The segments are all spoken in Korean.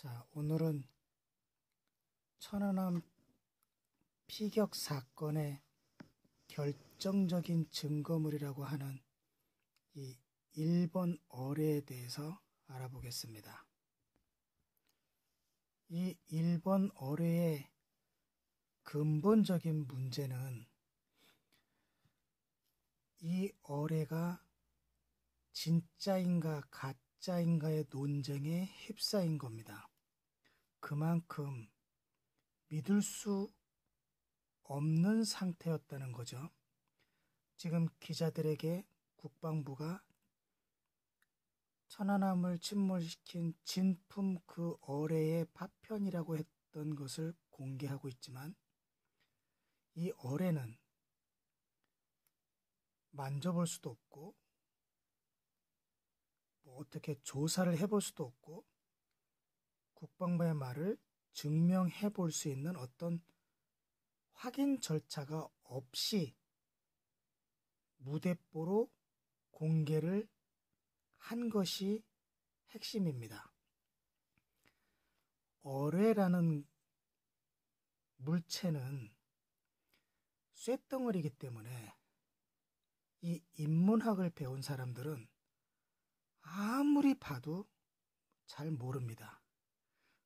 자, 오늘은 천안함 피격 사건의 결정적인 증거물이라고 하는 이 1번 어뢰에 대해서 알아보겠습니다. 이 1번 어뢰의 근본적인 문제는 이 어뢰가 진짜인가 가짜인가의 논쟁에 휩싸인 겁니다. 그만큼 믿을 수 없는 상태였다는 거죠. 지금 기자들에게 국방부가 천안함을 침몰시킨 진품 그 어뢰의 파편이라고 했던 것을 공개하고 있지만 이 어뢰는 만져볼 수도 없고 뭐 어떻게 조사를 해볼 수도 없고 국방부의 말을 증명해 볼 수 있는 어떤 확인 절차가 없이 무대뽀로 공개를 한 것이 핵심입니다. 어뢰라는 물체는 쇳덩어리이기 때문에 이 인문학을 배운 사람들은 아무리 봐도 잘 모릅니다.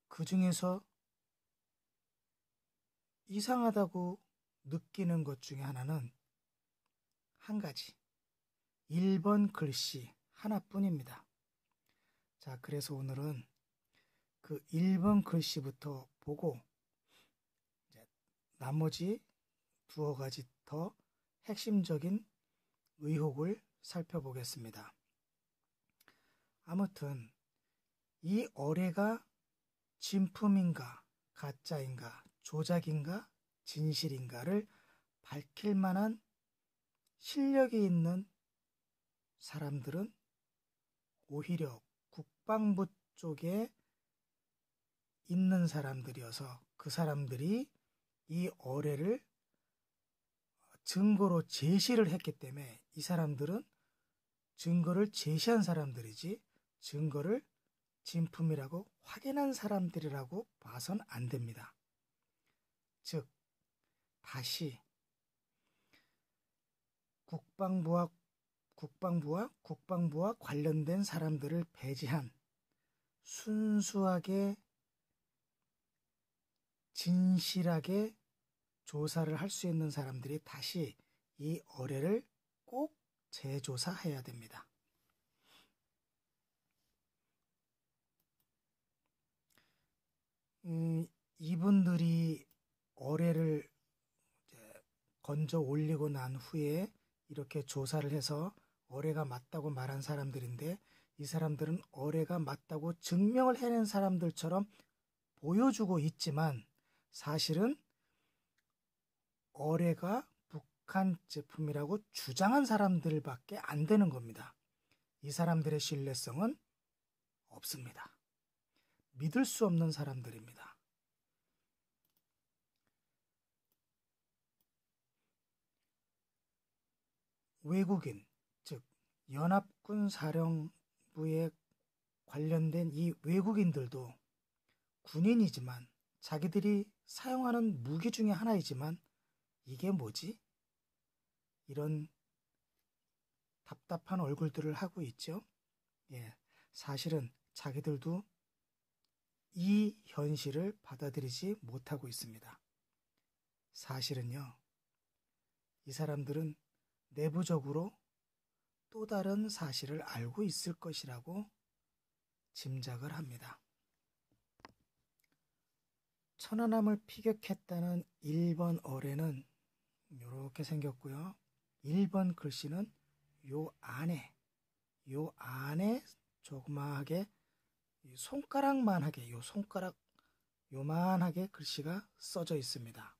그 중에서 이상하다고 느끼는 것 중에 하나는 한 가지, 1번 글씨 하나뿐입니다. 자, 그래서 오늘은 그 1번 글씨부터 보고 이제 나머지 두어 가지 더 핵심적인 의혹을 살펴보겠습니다. 아무튼 이 어뢰가 진품인가 가짜인가 조작인가 진실인가를 밝힐 만한 실력이 있는 사람들은 오히려 국방부 쪽에 있는 사람들이어서 그 사람들이 이 어뢰를 증거로 제시를 했기 때문에 이 사람들은 증거를 제시한 사람들이지 증거를 진품이라고 확인한 사람들이라고 봐선 안 됩니다. 즉, 다시 국방부와 관련된 사람들을 배제한 순수하게 진실하게 조사를 할 수 있는 사람들이 다시 이 어뢰를 꼭 재조사해야 됩니다. 이분들이 어뢰를 건져 올리고 난 후에 이렇게 조사를 해서 어뢰가 맞다고 말한 사람들인데 이 사람들은 어뢰가 맞다고 증명을 해낸 사람들처럼 보여주고 있지만 사실은 어뢰가 북한 제품이라고 주장한 사람들밖에 안 되는 겁니다. 이 사람들의 신뢰성은 없습니다. 믿을 수 없는 사람들입니다. 외국인, 즉 연합군 사령부에 관련된 이 외국인들도 군인이지만 자기들이 사용하는 무기 중에 하나이지만 이게 뭐지? 이런 답답한 얼굴들을 하고 있죠. 예, 사실은 자기들도 이 현실을 받아들이지 못하고 있습니다. 사실은요, 이 사람들은 내부적으로 또 다른 사실을 알고 있을 것이라고 짐작을 합니다. 천안함을 피격했다는 1번 어뢰는 이렇게 생겼고요. 1번 글씨는 요 안에 조그마하게 손가락만하게 손가락 요만하게 글씨가 써져 있습니다.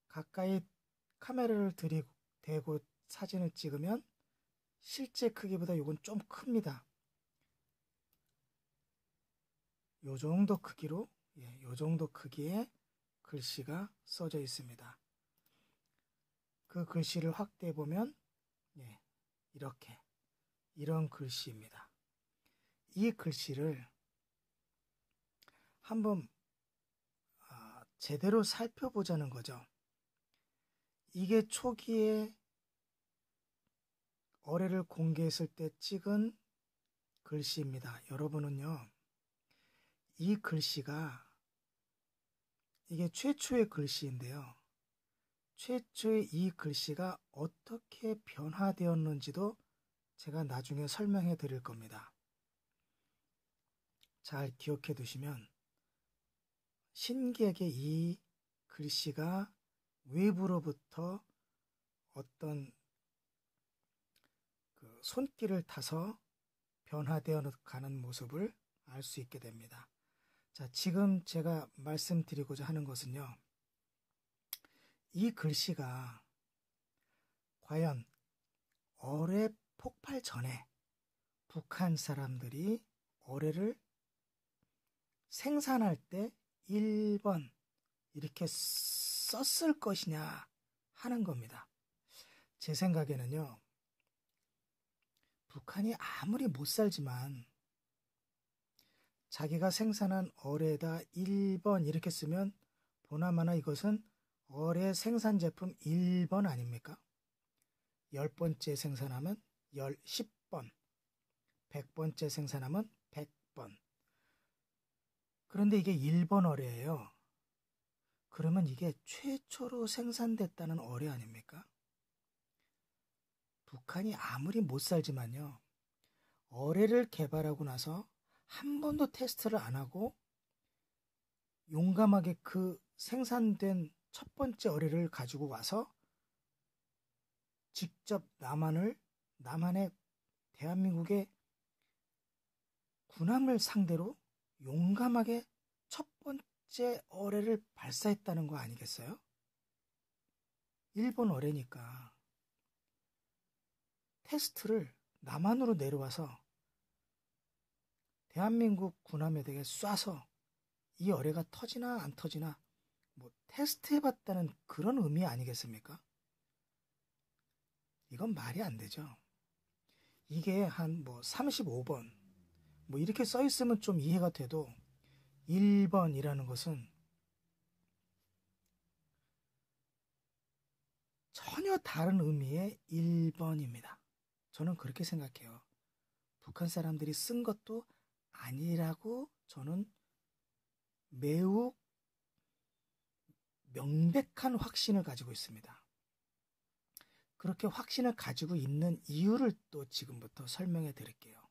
가까이 카메라를 대고 사진을 찍으면 실제 크기보다 이건 좀 큽니다. 요 정도 크기로, 요 정도 크기의 글씨가 써져 있습니다. 그 글씨를 확대해 보면 이렇게 이런 글씨입니다. 이 글씨를 한번 제대로 살펴보자는 거죠. 이게 초기에 어뢰를 공개했을 때 찍은 글씨입니다. 여러분은요, 이 글씨가 이게 최초의 글씨인데요. 최초의 이 글씨가 어떻게 변화되었는지도 제가 나중에 설명해 드릴 겁니다. 잘 기억해 두시면 신기하게 이 글씨가 외부로부터 어떤 그 손길을 타서 변화되어 가는 모습을 알 수 있게 됩니다. 자, 지금 제가 말씀드리고자 하는 것은요, 이 글씨가 과연 어뢰 폭발 전에 북한 사람들이 어뢰를 생산할 때 1번 이렇게 썼을 것이냐 하는 겁니다. 제 생각에는요, 북한이 아무리 못 살지만 자기가 생산한 어뢰에다 1번 이렇게 쓰면 보나마나 이것은 어뢰 생산 제품 1번 아닙니까? 10번째 생산하면 10번, 100번째 생산하면 100번. 그런데 이게 1번 어뢰예요. 그러면 이게 최초로 생산됐다는 어뢰 아닙니까? 북한이 아무리 못 살지만요, 어뢰를 개발하고 나서 한 번도 테스트를 안 하고 용감하게 그 생산된 첫 번째 어뢰를 가지고 와서 직접 남한의 대한민국의 군함을 상대로 용감하게 첫 번째 어뢰를 발사했다는 거 아니겠어요? 일본 어뢰니까 테스트를 남한으로 내려와서 대한민국 군함에게 쏴서 이 어뢰가 터지나 안 터지나 뭐 테스트해봤다는 그런 의미 아니겠습니까? 이건 말이 안 되죠. 이게 한 뭐 35번 뭐 이렇게 써 있으면 좀 이해가 돼도 1번이라는 것은 전혀 다른 의미의 1번입니다. 저는 그렇게 생각해요. 북한 사람들이 쓴 것도 아니라고 저는 매우 명백한 확신을 가지고 있습니다. 그렇게 확신을 가지고 있는 이유를 또 지금부터 설명해 드릴게요.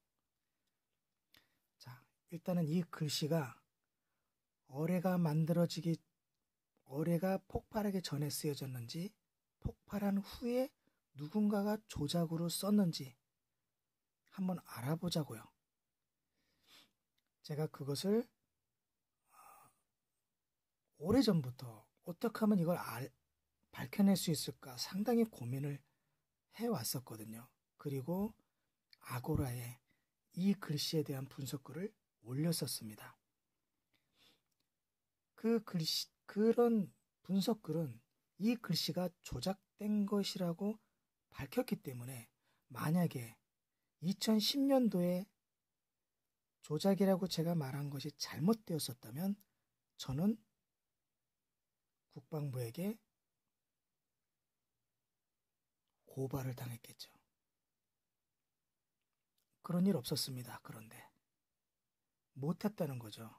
자, 일단은 이 글씨가 어뢰가 폭발하기 전에 쓰여졌는지 폭발한 후에 누군가가 조작으로 썼는지 한번 알아보자고요. 제가 그것을 오래전부터 어떻게 하면 이걸 밝혀낼 수 있을까 상당히 고민을 해왔었거든요. 그리고 아고라에 이 글씨에 대한 분석글을 올렸었습니다. 그런 분석글은 이 글씨가 조작된 것이라고 밝혔기 때문에 만약에 2010년도에 조작이라고 제가 말한 것이 잘못되었었다면 저는 국방부에게 고발을 당했겠죠. 그런 일 없었습니다. 그런데 못했다는 거죠.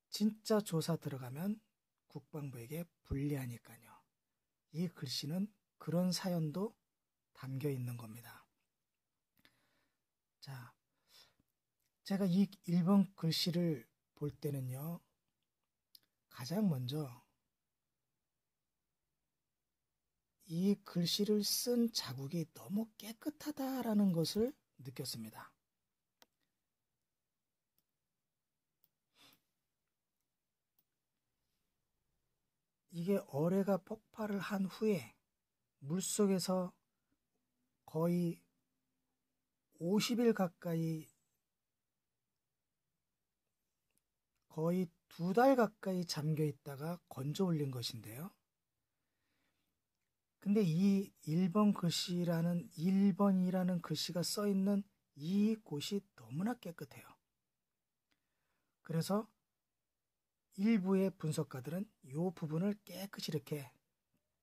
진짜 조사 들어가면 국방부에게 불리하니까요. 이 글씨는 그런 사연도 담겨 있는 겁니다. 자, 제가 이 1번 글씨를 볼 때는요, 가장 먼저 이 글씨를 쓴 자국이 너무 깨끗하다라는 것을 느꼈습니다. 이게 어뢰가 폭발을 한 후에 물속에서 거의 50일 가까이, 거의 2달 가까이 잠겨 있다가 건져 올린 것인데요. 근데 이 1번 글씨라는 1번이라는 글씨가 써 있는 이 곳이 너무나 깨끗해요. 그래서 일부의 분석가들은 이 부분을 깨끗이 이렇게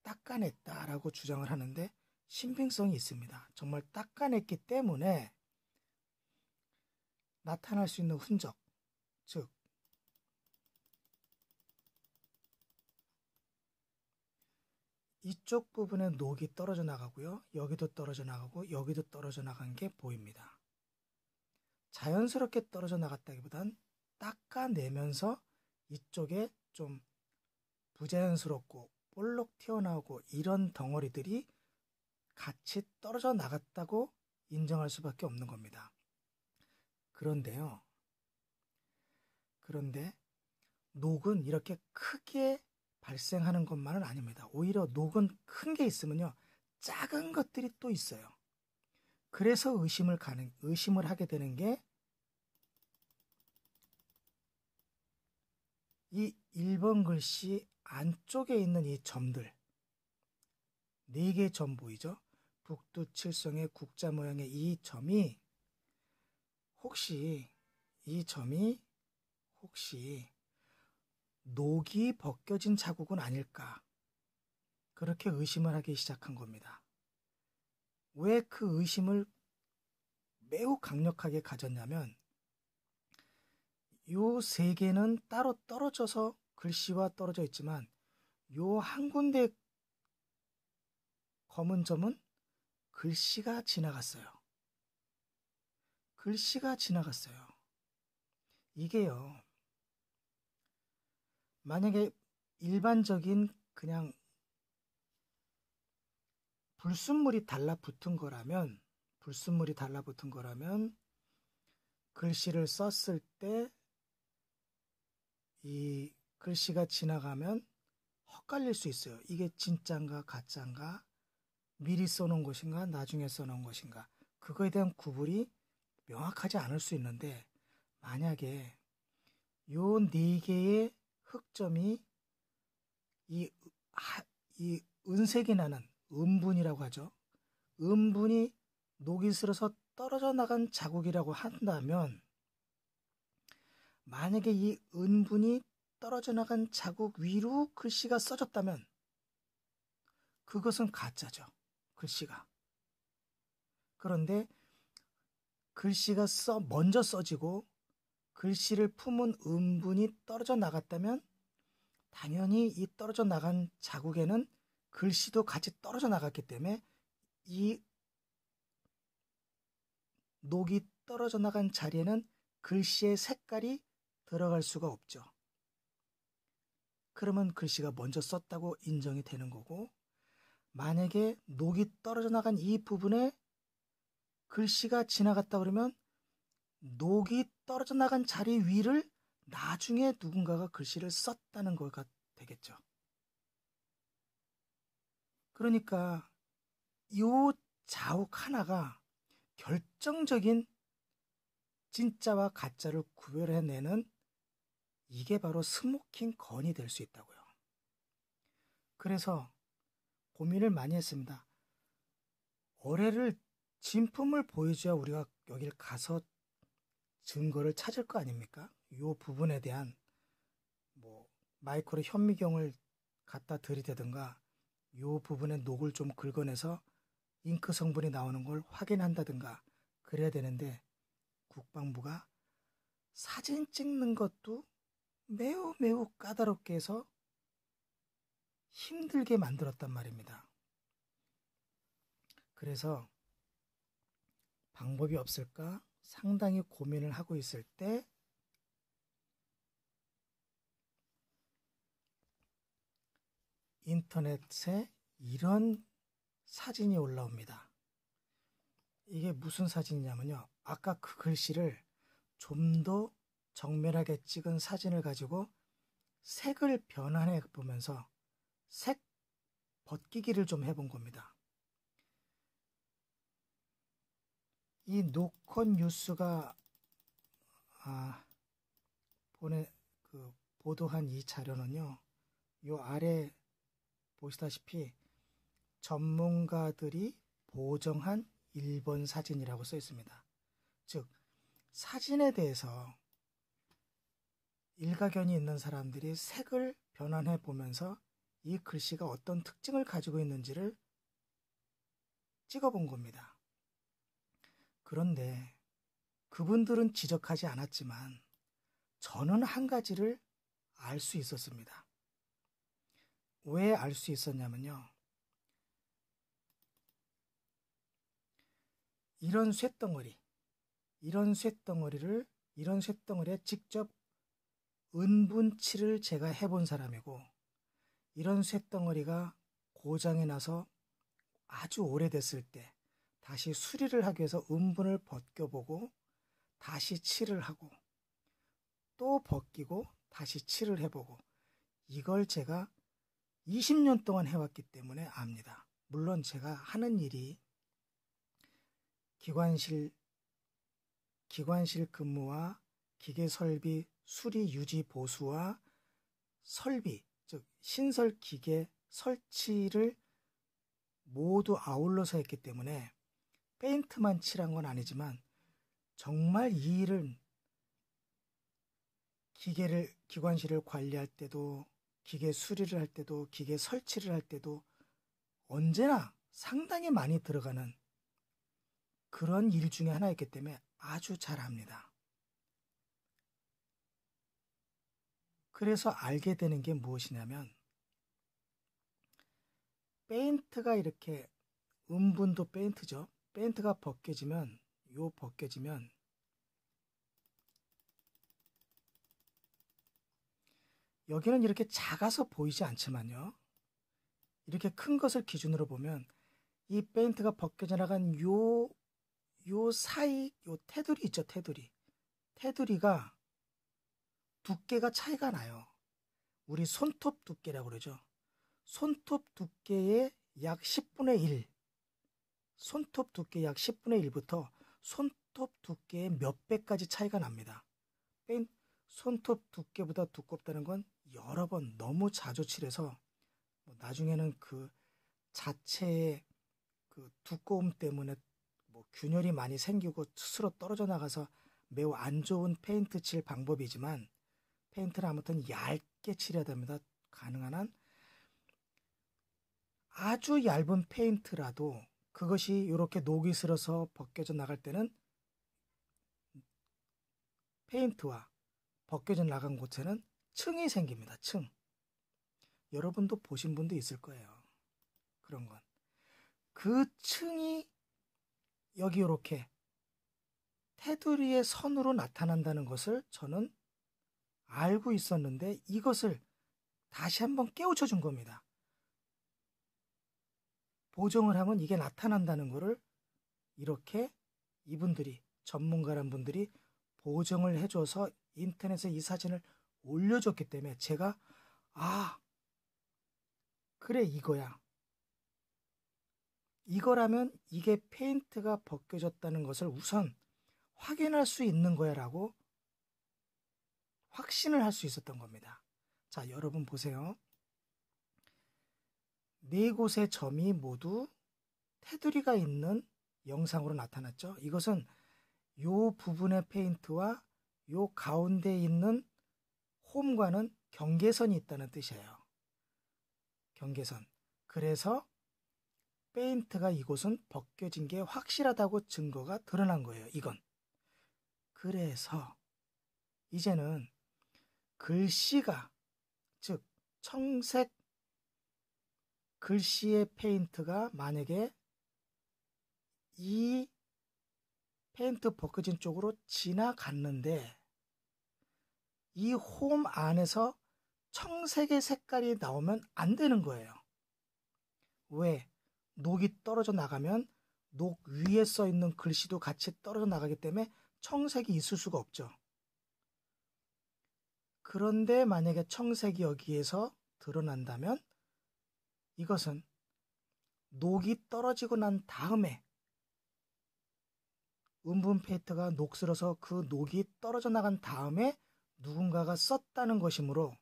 닦아냈다라고 주장을 하는데 신빙성이 있습니다. 정말 닦아냈기 때문에 나타날 수 있는 흔적, 즉 이쪽 부분에 녹이 떨어져 나가고요. 여기도 떨어져 나가고 여기도 떨어져 나간 게 보입니다. 자연스럽게 떨어져 나갔다기보단 닦아내면서 이쪽에 좀 부자연스럽고 볼록 튀어나오고 이런 덩어리들이 같이 떨어져 나갔다고 인정할 수밖에 없는 겁니다. 그런데 녹은 이렇게 크게 발생하는 것만은 아닙니다. 오히려 녹은 큰 게 있으면요, 작은 것들이 또 있어요. 그래서 의심을 하게 되는 게 이 1번 글씨 안쪽에 있는 이 점들, 4개의 점 보이죠? 북두칠성의 국자 모양의 이 점이 혹시 녹이 벗겨진 자국은 아닐까, 그렇게 의심을 하기 시작한 겁니다. 왜 그 의심을 매우 강력하게 가졌냐면 요 3개는 따로 떨어져서 글씨와 떨어져 있지만 요 한 군데 검은 점은 글씨가 지나갔어요. 이게요, 만약에 일반적인 그냥 불순물이 달라붙은 거라면 글씨를 썼을 때 이 글씨가 지나가면 헛갈릴 수 있어요. 이게 진짜인가 가짜인가, 미리 써놓은 것인가 나중에 써놓은 것인가, 그거에 대한 구분이 명확하지 않을 수 있는데, 만약에 요 4개의 흑점이 이 은색이 나는 음분이라고 하죠. 음분이 녹이 슬어서 떨어져 나간 자국이라고 한다면, 만약에 이 은분이 떨어져 나간 자국 위로 글씨가 써졌다면 그것은 가짜죠. 글씨가. 그런데 글씨가 먼저 써지고 글씨를 품은 음분이 떨어져 나갔다면 당연히 이 떨어져 나간 자국에는 글씨도 같이 떨어져 나갔기 때문에 이 녹이 떨어져 나간 자리에는 글씨의 색깔이 들어갈 수가 없죠. 그러면 글씨가 먼저 썼다고 인정이 되는 거고, 만약에 녹이 떨어져 나간 이 부분에 글씨가 지나갔다 그러면 녹이 떨어져 나간 자리 위를 나중에 누군가가 글씨를 썼다는 거가 되겠죠. 그러니까 이 자욱 하나가 결정적인 진짜와 가짜를 구별해내는, 이게 바로 스모킹 건이 될 수 있다고요. 그래서 고민을 많이 했습니다. 어뢰를, 진품을 보여줘야 우리가 여길 가서 증거를 찾을 거 아닙니까? 이 부분에 대한 마이크로 현미경을 갖다 들이대든가 이 부분에 녹을 좀 긁어내서 잉크 성분이 나오는 걸 확인한다든가 그래야 되는데, 국방부가 사진 찍는 것도 매우 매우 까다롭게 해서 힘들게 만들었단 말입니다. 그래서 방법이 없을까 상당히 고민을 하고 있을 때 인터넷에 이런 사진이 올라옵니다. 이게 무슨 사진이냐면요, 아까 그 글씨를 좀 더 정밀하게 찍은 사진을 가지고 색을 변환해 보면서 색 벗기기를 좀 해본 겁니다. 이 노컷 뉴스가 보도한 이 자료는요, 요 아래 보시다시피 전문가들이 보정한 일본 사진이라고 써 있습니다. 즉, 사진에 대해서 일가견이 있는 사람들이 색을 변환해 보면서 이 글씨가 어떤 특징을 가지고 있는지를 찍어본 겁니다. 그런데 그분들은 지적하지 않았지만 저는 한 가지를 알 수 있었습니다. 왜 알 수 있었냐면요. 이런 쇳덩어리에 직접 은분칠을 제가 해본 사람이고, 이런 쇳덩어리가 고장이 나서 아주 오래됐을 때 다시 수리를 하기 위해서 은분을 벗겨보고 다시 칠을 하고 또 벗기고 다시 칠을 해보고, 이걸 제가 20년 동안 해왔기 때문에 압니다. 물론 제가 하는 일이 기관실 근무와 기계설비 수리 유지 보수와 설비, 즉 신설 기계 설치를 모두 아울러서 했기 때문에 페인트만 칠한 건 아니지만 정말 이 일은 기관실을 관리할 때도, 기계 수리를 할 때도, 기계 설치를 할 때도 언제나 상당히 많이 들어가는 그런 일 중에 하나였기 때문에 아주 잘 압니다. 그래서 알게 되는 게 무엇이냐면, 페인트가 이렇게, 은분도 페인트죠. 페인트가 벗겨지면 여기는 이렇게 작아서 보이지 않지만요, 이렇게 큰 것을 기준으로 보면 이 페인트가 벗겨져 나간 요 사이, 요 테두리 있죠. 테두리가 두께가 차이가 나요. 우리 손톱 두께라고 그러죠. 손톱 두께의 약 10분의 1, 손톱 두께 약 10분의 1부터 손톱 두께의 몇 배까지 차이가 납니다. 손톱 두께보다 두껍다는 건 여러 번 너무 자주 칠해서 나중에는 그 자체의 그 두꺼움 때문에 균열이 많이 생기고 스스로 떨어져 나가서 매우 안 좋은 페인트 칠 방법이지만, 페인트는 아무튼 얇게 칠해야 됩니다. 가능한 한 아주 얇은 페인트라도 그것이 이렇게 녹이 슬어서 벗겨져 나갈 때는 페인트와 벗겨져 나간 곳에는 층이 생깁니다. 층. 여러분도 보신 분도 있을 거예요. 그런 건. 그 층이 여기 이렇게 테두리의 선으로 나타난다는 것을 저는 알고 있었는데, 이것을 다시 한번 깨우쳐 준 겁니다. 보정을 하면 이게 나타난다는 것을 이렇게 이분들이, 전문가란 분들이 보정을 해줘서 인터넷에 이 사진을 올려줬기 때문에 제가, 그래, 이거라면 이게 페인트가 벗겨졌다는 것을 우선 확인할 수 있는 거야 라고 확신을 할 수 있었던 겁니다. 자, 여러분 보세요. 네 곳의 점이 모두 테두리가 있는 영상으로 나타났죠. 이것은 요 부분의 페인트와 요 가운데 있는 홈과는 경계선이 있다는 뜻이에요. 경계선. 그래서 페인트가 이곳은 벗겨진 게 확실하다고 증거가 드러난 거예요. 이건. 그래서 이제는 글씨가, 즉 청색 글씨의 페인트가 만약에 이 페인트 벗겨진 쪽으로 지나갔는데 이 홈 안에서 청색의 색깔이 나오면 안 되는 거예요. 왜? 녹이 떨어져 나가면 녹 위에 써 있는 글씨도 같이 떨어져 나가기 때문에 청색이 있을 수가 없죠. 그런데 만약에 청색이 여기에서 드러난다면 이것은 녹이 떨어지고 난 다음에, 은분 페인트가 녹슬어서 그 녹이 떨어져 나간 다음에 누군가가 썼다는 것이므로,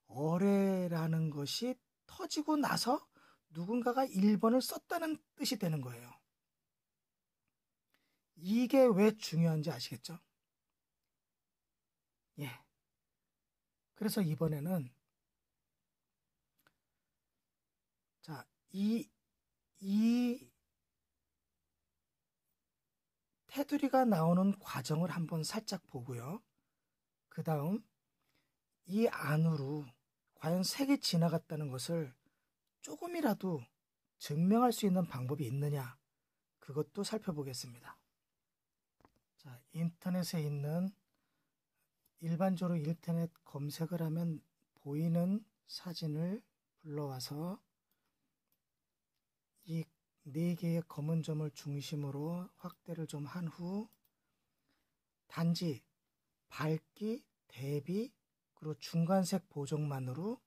어뢰라는 것이 터지고 나서 누군가가 1번을 썼다는 뜻이 되는 거예요. 이게 왜 중요한지 아시겠죠? 예. 그래서 이번에는 자, 이 테두리가 나오는 과정을 한번 살짝 보고요. 그 다음 이 안으로 과연 색이 지나갔다는 것을 조금이라도 증명할 수 있는 방법이 있느냐, 그것도 살펴보겠습니다. 자, 인터넷에 있는, 일반적으로 인터넷 검색을 하면 보이는 사진을 불러와서 이 4개의 검은 점을 중심으로 확대를 좀 한 후 단지 밝기, 대비, 그리고 중간색 보정만으로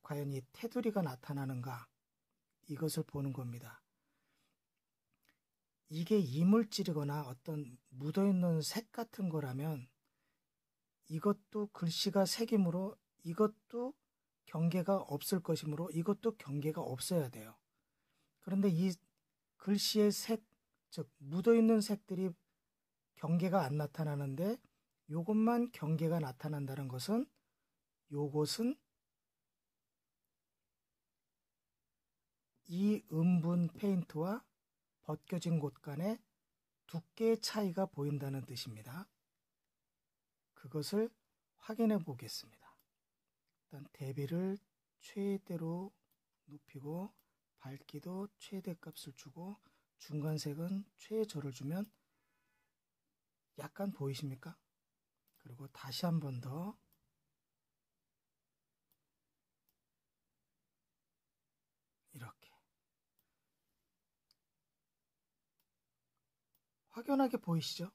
과연 이 테두리가 나타나는가, 이것을 보는 겁니다. 이게 이물질이거나 어떤 묻어있는 색 같은 거라면 이것도 글씨가 색이므로 이것도 경계가 없을 것이므로 이것도 경계가 없어야 돼요. 그런데 이 글씨의 색, 즉 묻어있는 색들이 경계가 안 나타나는데 요것만 경계가 나타난다는 것은 요것은 이 음분 페인트와 벗겨진 곳 간의 두께의 차이가 보인다는 뜻입니다. 그것을 확인해 보겠습니다. 일단 대비를 최대로 높이고 밝기도 최대값을 주고 중간색은 최저를 주면 약간 보이십니까? 그리고 다시 한 번 더 이렇게 확연하게 보이시죠?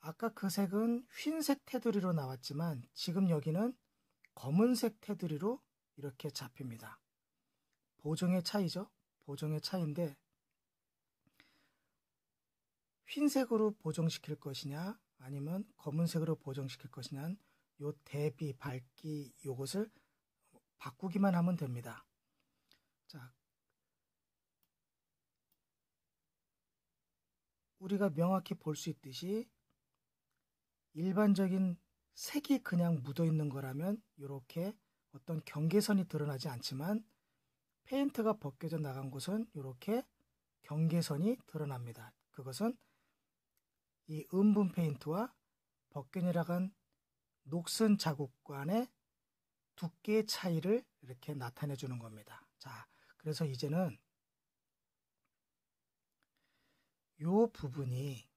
아까 그 색은 흰색 테두리로 나왔지만 지금 여기는 검은색 테두리로 이렇게 잡힙니다. 보정의 차이죠? 보정의 차이인데 흰색으로 보정시킬 것이냐 아니면 검은색으로 보정시킬 것이냐, 요 대비, 밝기 요것을 바꾸기만 하면 됩니다. 자, 우리가 명확히 볼 수 있듯이 일반적인 색이 그냥 묻어 있는 거라면 이렇게 어떤 경계선이 드러나지 않지만 페인트가 벗겨져 나간 곳은 이렇게 경계선이 드러납니다. 그것은 이 음분 페인트와 벗겨져 나간 녹슨 자국 간의 두께의 차이를 이렇게 나타내 주는 겁니다. 자, 그래서 이제는 이 부분이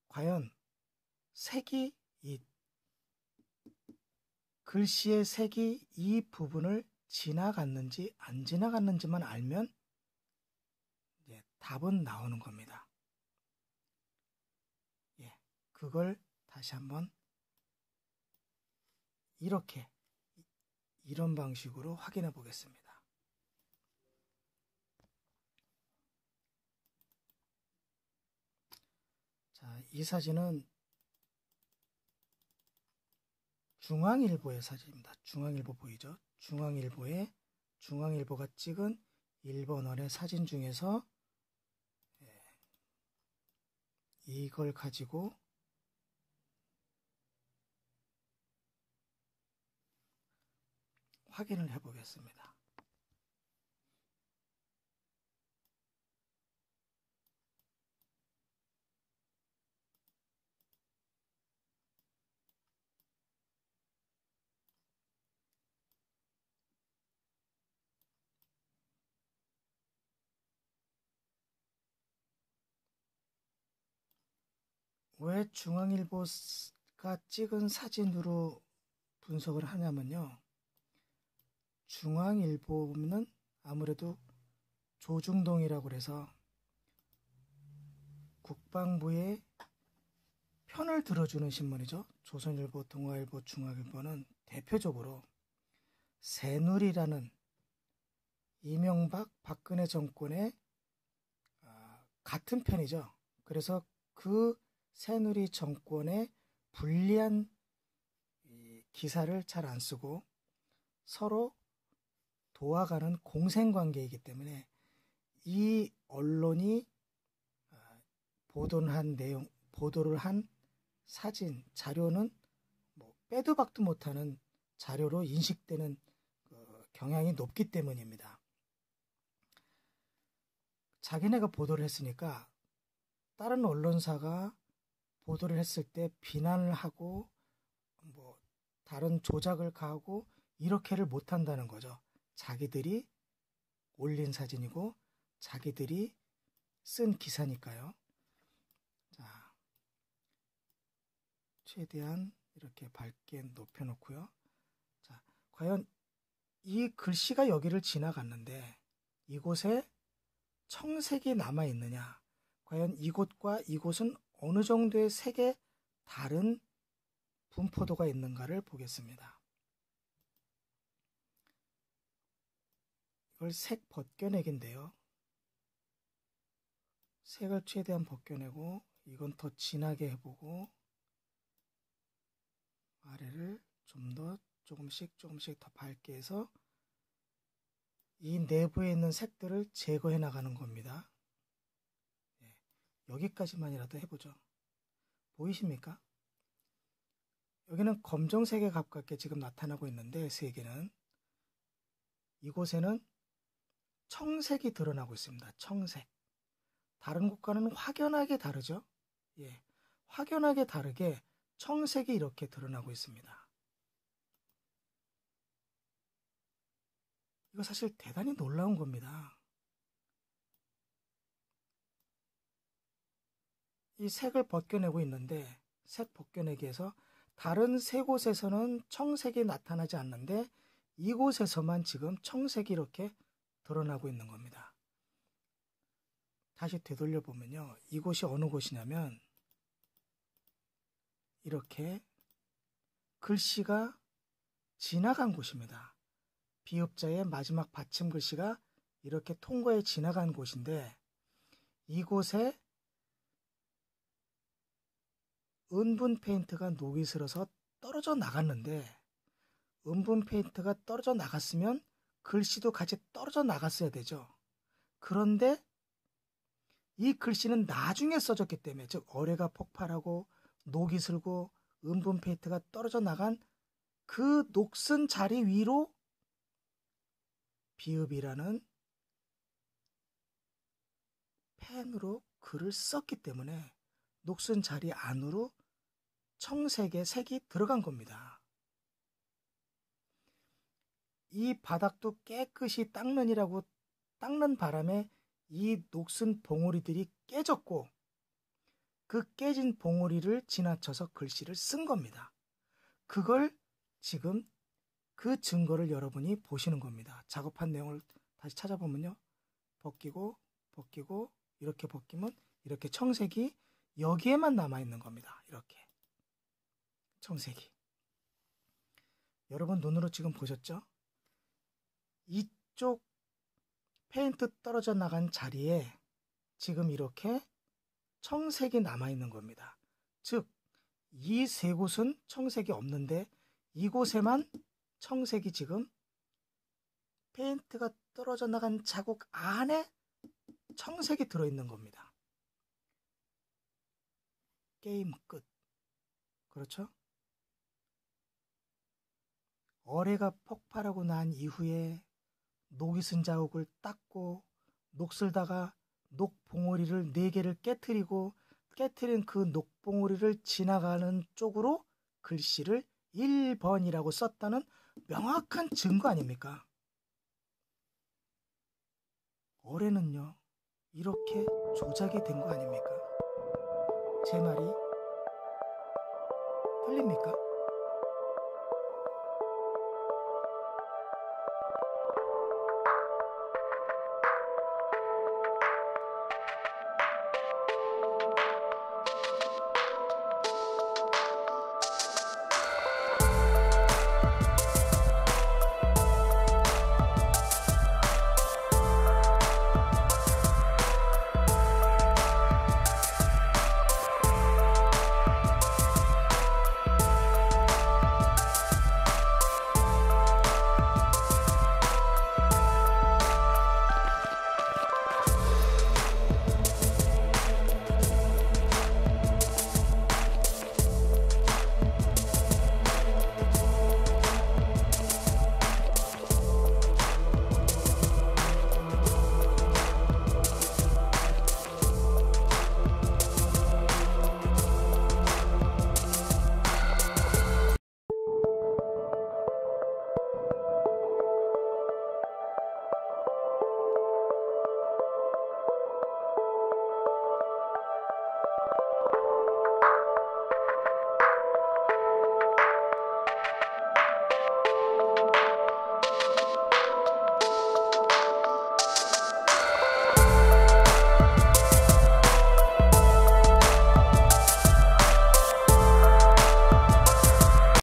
과연 색이, 이 글씨의 색이 이 부분을 지나갔는지 안 지나갔는지만 알면 이제 답은 나오는 겁니다. 예, 그걸 다시 한번 이렇게 이런 방식으로 확인해 보겠습니다. 자, 이 사진은 중앙일보의 사진입니다. 중앙일보 보이죠? 중앙일보가 찍은 일본어의 사진 중에서 이걸 가지고 확인을 해 보겠습니다. 왜 중앙일보가 찍은 사진으로 분석을 하냐면요. 중앙일보는 아무래도 조중동이라고 해서 국방부의 편을 들어주는 신문이죠. 조선일보, 동아일보, 중앙일보는 대표적으로 새누리라는 이명박, 박근혜 정권의 같은 편이죠. 그래서 그 새누리 정권의 불리한 기사를 잘 안 쓰고 서로 도와가는 공생관계이기 때문에 이 언론이 보도를 한 사진, 자료는 뭐 빼도 박도 못하는 자료로 인식되는 경향이 높기 때문입니다. 자기네가 보도를 했으니까 다른 언론사가 보도를 했을 때 비난을 하고 뭐 다른 조작을 가하고 이렇게를 못한다는 거죠. 자기들이 올린 사진이고 자기들이 쓴 기사니까요. 자, 최대한 이렇게 밝게 높여놓고요. 자, 과연 이 글씨가 여기를 지나갔는데 이곳에 청색이 남아있느냐? 과연 이곳과 이곳은 어느 정도의 색의 다른 분포도가 있는가를 보겠습니다. 이걸 색 벗겨내기인데요. 색을 최대한 벗겨내고 이건 더 진하게 해보고 아래를 좀 더 조금씩 더 밝게 해서 이 내부에 있는 색들을 제거해 나가는 겁니다. 네, 여기까지만이라도 해보죠. 보이십니까? 여기는 검정색에 가깝게 지금 나타나고 있는데 색에는 이곳에는 청색이 드러나고 있습니다. 청색. 다른 곳과는 확연하게 다르죠? 예, 확연하게 다르게 청색이 이렇게 드러나고 있습니다. 이거 사실 대단히 놀라운 겁니다. 이 색을 벗겨내고 있는데 색 벗겨내기에서 다른 세 곳에서는 청색이 나타나지 않는데 이곳에서만 지금 청색이 이렇게 드러나고 있는 겁니다. 다시 되돌려 보면요. 이곳이 어느 곳이냐면 이렇게 글씨가 지나간 곳입니다. 비읍자의 마지막 받침 글씨가 이렇게 통과해 지나간 곳인데 이곳에 은분 페인트가 녹이 슬어서 떨어져 나갔는데 은분 페인트가 떨어져 나갔으면 글씨도 같이 떨어져 나갔어야 되죠. 그런데 이 글씨는 나중에 써졌기 때문에 즉 어뢰가 폭발하고 녹이 슬고 은분 페인트가 떨어져 나간 그 녹슨 자리 위로 비읍이라는 펜으로 글을 썼기 때문에 녹슨 자리 안으로 청색의 색이 들어간 겁니다. 이 바닥도 깨끗이 닦는 바람에 이 녹슨 봉오리들이 깨졌고 그 깨진 봉오리를 지나쳐서 글씨를 쓴 겁니다. 그걸 지금 그 증거를 여러분이 보시는 겁니다. 작업한 내용을 다시 찾아보면요. 벗기고 이렇게 벗기면 이렇게 청색이 여기에만 남아있는 겁니다. 이렇게 청색이. 여러분 눈으로 지금 보셨죠? 이쪽 페인트 떨어져 나간 자리에 지금 이렇게 청색이 남아있는 겁니다. 즉, 이 세 곳은 청색이 없는데 이곳에만 청색이 지금 페인트가 떨어져 나간 자국 안에 청색이 들어있는 겁니다. 게임 끝. 그렇죠? 어뢰가 폭발하고 난 이후에 녹이 쓴 자국을 닦고 녹슬다가 녹봉오리를 4개를 깨트린 그 녹봉오리를 지나가는 쪽으로 글씨를 1번이라고 썼다는 명확한 증거 아닙니까? 어뢰는요 이렇게 조작이 된 거 아닙니까? 제 말이 틀립니까?